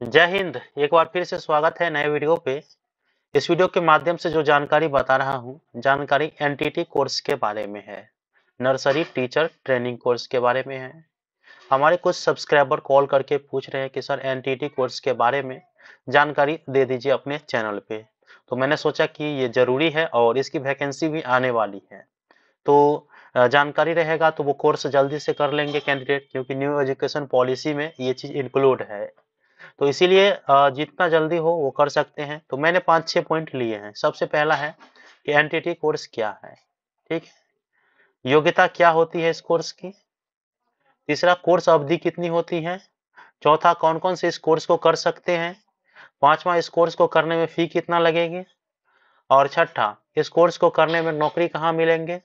जय हिंद। एक बार फिर से स्वागत है नए वीडियो पे। इस वीडियो के माध्यम से जो जानकारी बता रहा हूँ, जानकारी एनटीटी कोर्स के बारे में है। नर्सरी टीचर ट्रेनिंग कोर्स के बारे में है। हमारे कुछ सब्सक्राइबर कॉल करके पूछ रहे हैं कि सर एनटीटी कोर्स के बारे में जानकारी दे दीजिए अपने चैनल पे। तो मैंने सोचा कि ये जरूरी है और इसकी वैकेंसी भी आने वाली है। तो जानकारी रहेगा तो वो कोर्स जल्दी से कर लेंगे कैंडिडेट, क्योंकि न्यू एजुकेशन पॉलिसी में ये चीज इंक्लूड है। तो इसीलिए जितना जल्दी हो वो कर सकते हैं। तो मैंने 5-6 पॉइंट लिए हैं। सबसे पहला है कि एनटीटी कोर्स क्या है, ठीक है। योग्यता क्या होती है इस कोर्स की। तीसरा, कोर्स अवधि कितनी होती है। चौथा, कौन कौन से इस कोर्स को कर सकते हैं। पांचवा, इस कोर्स को करने में फी कितना लगेगी। और छठा, इस कोर्स को करने में नौकरी कहाँ मिलेंगे।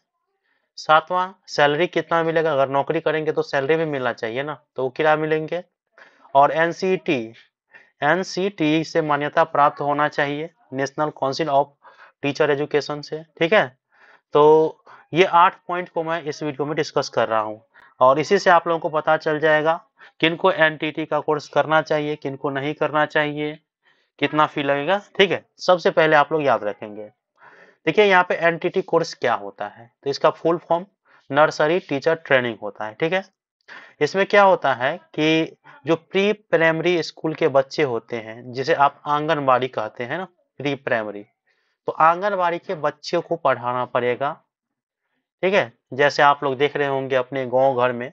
सातवां, सैलरी कितना मिलेगा। अगर नौकरी करेंगे तो सैलरी भी मिलना चाहिए ना, तो वो क्या मिलेंगे। और एनसीईटी, एनसीटी से मान्यता प्राप्त होना चाहिए, national council of teacher education से, ठीक है। तो ये 8 पॉइंट को मैं इस वीडियो में डिस्कस कर रहा हूँ और इसी से आप लोगों को पता चल जाएगा किनको एनटीटी का कोर्स करना चाहिए, किनको नहीं करना चाहिए, कितना फी लगेगा, ठीक है। सबसे पहले आप लोग याद रखेंगे, देखिए यहाँ पे एनटीटी कोर्स क्या होता है। तो इसका full form nursery teacher training होता है, ठीक है। इसमें क्या होता है कि जो प्री प्राइमरी स्कूल के बच्चे होते हैं, जिसे आप आंगनबाड़ी कहते हैं ना, प्री प्राइमरी, तो आंगनबाड़ी के बच्चों को पढ़ाना पड़ेगा, ठीक है। जैसे आप लोग देख रहे होंगे अपने गांव घर में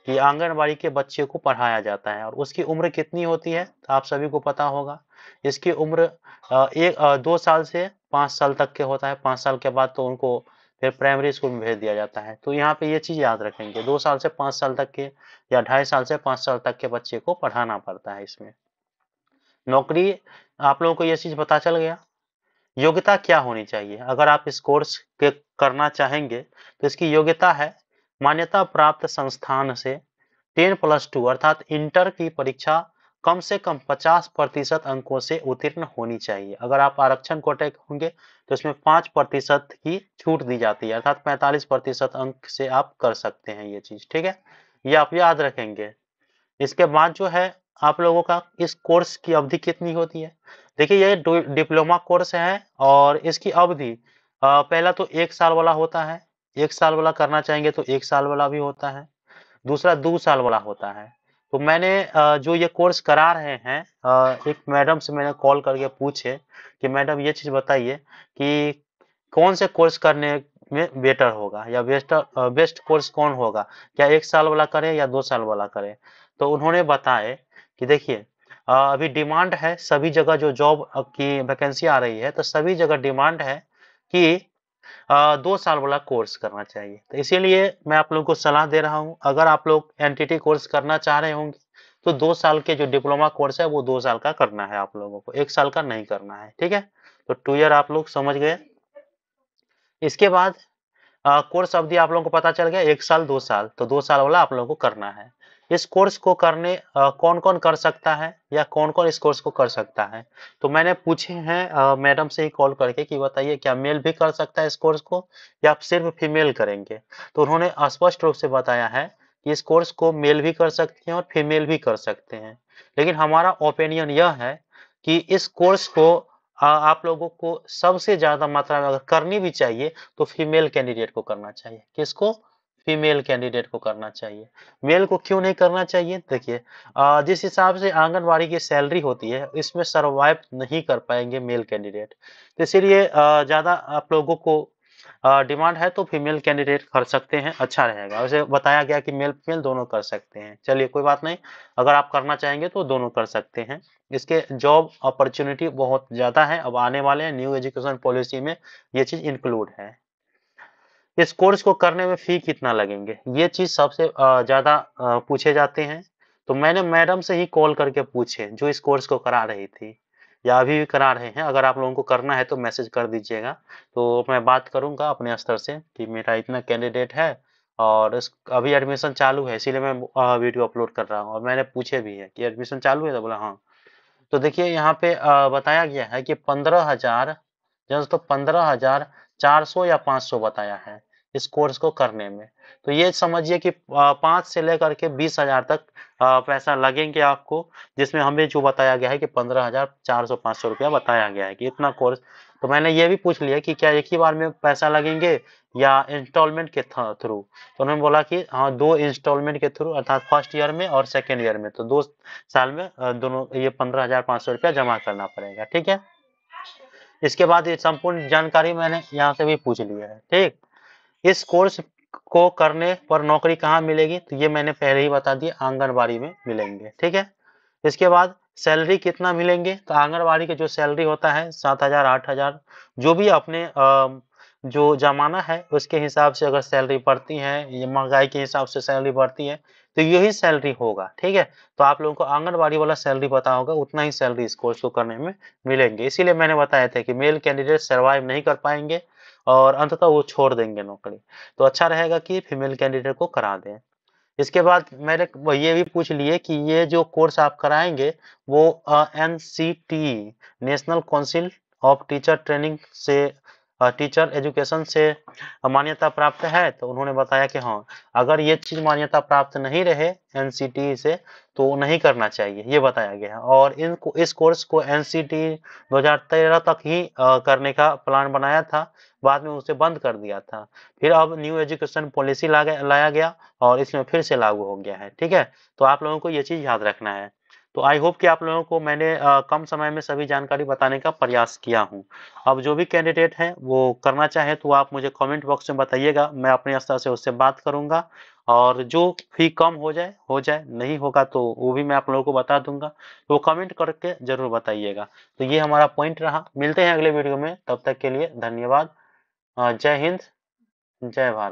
कि आंगनबाड़ी के बच्चे को पढ़ाया जाता है। और उसकी उम्र कितनी होती है तो आप सभी को पता होगा। इसकी उम्र 2 साल से 5 साल तक के होता है। 5 साल के बाद तो उनको फिर प्राइमरी स्कूल में भेज दिया जाता है। तो यहाँ पे ये चीज याद रखेंगे, 2 साल से 5 साल तक के या 2.5 साल से 5 साल तक के बच्चे को पढ़ाना पड़ता है इसमें। नौकरी, आप लोगों को ये चीज पता चल गया। योग्यता क्या होनी चाहिए अगर आप इस कोर्स के करना चाहेंगे, तो इसकी योग्यता है मान्यता प्राप्त संस्थान से 10+2 अर्थात इंटर की परीक्षा कम से कम 50% अंकों से उत्तीर्ण होनी चाहिए। अगर आप आरक्षण कोटे के होंगे तो इसमें 5% की छूट दी जाती है, अर्थात 45% अंक से आप कर सकते हैं ये चीज, ठीक है। ये आप याद रखेंगे। इसके बाद जो है आप लोगों का इस कोर्स की अवधि कितनी होती है। देखिए ये डिप्लोमा कोर्स है और इसकी अवधि पहला तो 1 साल वाला होता है। 1 साल वाला करना चाहेंगे तो 1 साल वाला भी होता है। दूसरा 2 साल वाला होता है। तो मैंने जो ये कोर्स करा रहे हैं, एक मैडम से मैंने कॉल करके पूछे कि मैडम ये चीज बताइए कि कौन से कोर्स करने में बेटर होगा या बेस्ट कोर्स कौन होगा, क्या 1 साल वाला करें या 2 साल वाला करें। तो उन्होंने बताए कि देखिए अभी डिमांड है सभी जगह, जो जॉब की वैकेंसी आ रही है तो सभी जगह डिमांड है कि 2 साल वाला कोर्स करना चाहिए। तो इसीलिए मैं आप लोगों को सलाह दे रहा हूँ, अगर आप लोग एनटीटी कोर्स करना चाह रहे होंगे तो 2 साल के जो डिप्लोमा कोर्स है वो 2 साल का करना है आप लोगों को, 1 साल का नहीं करना है, ठीक है। तो 2 ईयर आप लोग समझ गए। इसके बाद कोर्स अवधि आप लोगों को पता चल गया, 1 साल 2 साल, तो 2 साल वाला आप लोगों को करना है। इस कोर्स को करने कौन कौन कर सकता है या कौन कौन इस कोर्स को कर सकता है। तो मैंने पूछे हैं मैडम से ही कॉल करके कि बताइए क्या मेल भी कर सकता है इस कोर्स को या आप सिर्फ फीमेल करेंगे। तो उन्होंने स्पष्ट रूप से बताया है कि इस कोर्स को मेल भी कर सकते हैं और फीमेल भी कर सकते हैं। लेकिन हमारा ओपिनियन यह है कि इस कोर्स को आप लोगों को सबसे ज्यादा मात्रा में अगर करनी भी चाहिए तो फीमेल कैंडिडेट को करना चाहिए। किसको? फीमेल कैंडिडेट को करना चाहिए। मेल को क्यों नहीं करना चाहिए? देखिए जिस हिसाब से आंगनबाड़ी की सैलरी होती है इसमें सरवाइव नहीं कर पाएंगे मेल कैंडिडेट। तो इसीलिए ज्यादा आप लोगों को डिमांड है तो फीमेल कैंडिडेट कर सकते हैं, अच्छा रहेगा। वैसे बताया गया कि मेल फीमेल दोनों कर सकते हैं, चलिए कोई बात नहीं। अगर आप करना चाहेंगे तो दोनों कर सकते हैं। इसके जॉब अपॉर्चुनिटी बहुत ज्यादा है, अब आने वाले हैं न्यू एजुकेशन पॉलिसी में ये चीज इंक्लूड है। इस कोर्स को करने में फी कितना लगेंगे, ये चीज सबसे ज्यादा पूछे जाते हैं। तो मैंने मैडम से ही कॉल करके पूछे जो इस कोर्स को करा रही थी या अभी भी करा रहे हैं। अगर आप लोगों को करना है तो मैसेज कर दीजिएगा, तो मैं बात करूंगा अपने स्तर से कि मेरा इतना कैंडिडेट है और इस अभी एडमिशन चालू है, इसीलिए मैं वीडियो अपलोड कर रहा हूँ। और मैंने पूछे भी है कि एडमिशन चालू है, तो बोला हाँ। तो देखिए यहाँ पे बताया गया है कि 15,000, जस्ट तो 15,400 या 500 बताया है। इस कोर्स को करने में। तो ये समझिए कि 5 से लेकर के 20,000 तक पैसा लगेंगे आपको, जिसमें हमें जो बताया गया है कि 15,400-500 रुपया बताया गया है कि इतना कोर्स। तो मैंने ये भी पूछ लिया कि क्या एक ही बार में पैसा लगेंगे या इंस्टॉलमेंट के थ्रू। तो उन्होंने बोला कि हाँ, 2 इंस्टॉलमेंट के थ्रू, अर्थात फर्स्ट ईयर में और सेकेंड ईयर में, तो 2 साल में दोनों ये 15,500 रुपया जमा करना पड़ेगा। ठीक है, इसके बाद ये संपूर्ण जानकारी मैंने यहाँ से भी पूछ लिया है। ठीक, इस कोर्स को करने पर नौकरी कहाँ मिलेगी, तो ये मैंने पहले ही बता दिया, आंगनबाड़ी में मिलेंगे। ठीक है, इसके बाद सैलरी कितना मिलेंगे, तो आंगनबाड़ी के जो सैलरी होता है 7,000 8,000, जो भी अपने जो जमाना है उसके हिसाब से अगर सैलरी बढ़ती है, ये महंगाई के हिसाब से सैलरी बढ़ती है, तो यही सैलरी होगा। ठीक है, तो आप लोगों को आंगनबाड़ी वाला सैलरी पता होगा, उतना ही सैलरी इस कोर्स को करने में मिलेंगे। इसीलिए मैंने बताया था कि मेल कैंडिडेट सर्वाइव नहीं कर पाएंगे और अंततः वो छोड़ देंगे नौकरी। तो अच्छा रहेगा कि फीमेल कैंडिडेट को करा दें। इसके बाद मैंने ये भी पूछ लिए कि ये जो कोर्स आप कराएंगे वो NCT, national council of teacher training से, टीचर एजुकेशन से मान्यता प्राप्त है। तो उन्होंने बताया कि हाँ, अगर ये चीज मान्यता प्राप्त नहीं रहे एनसीटी से तो नहीं करना चाहिए, ये बताया गया है। और इनको इस कोर्स को एनसीटी 2013 तक ही करने का प्लान बनाया था, बाद में उसे बंद कर दिया था। फिर अब न्यू एजुकेशन पॉलिसी लाया गया और इसमें फिर से लागू हो गया है। ठीक है, तो आप लोगों को ये चीज याद रखना है। तो आई होप कि आप लोगों को मैंने कम समय में सभी जानकारी बताने का प्रयास किया हूँ। अब जो भी कैंडिडेट हैं वो करना चाहे तो आप मुझे कमेंट बॉक्स में बताइएगा, मैं अपने स्तर से उससे बात करूंगा, और जो फी कम हो जाए, नहीं होगा तो वो भी मैं आप लोगों को बता दूंगा। तो कमेंट करके जरूर बताइएगा। तो ये हमारा पॉइंट रहा। मिलते हैं अगले वीडियो में, तब तक के लिए धन्यवाद। जय हिंद, जय भारत।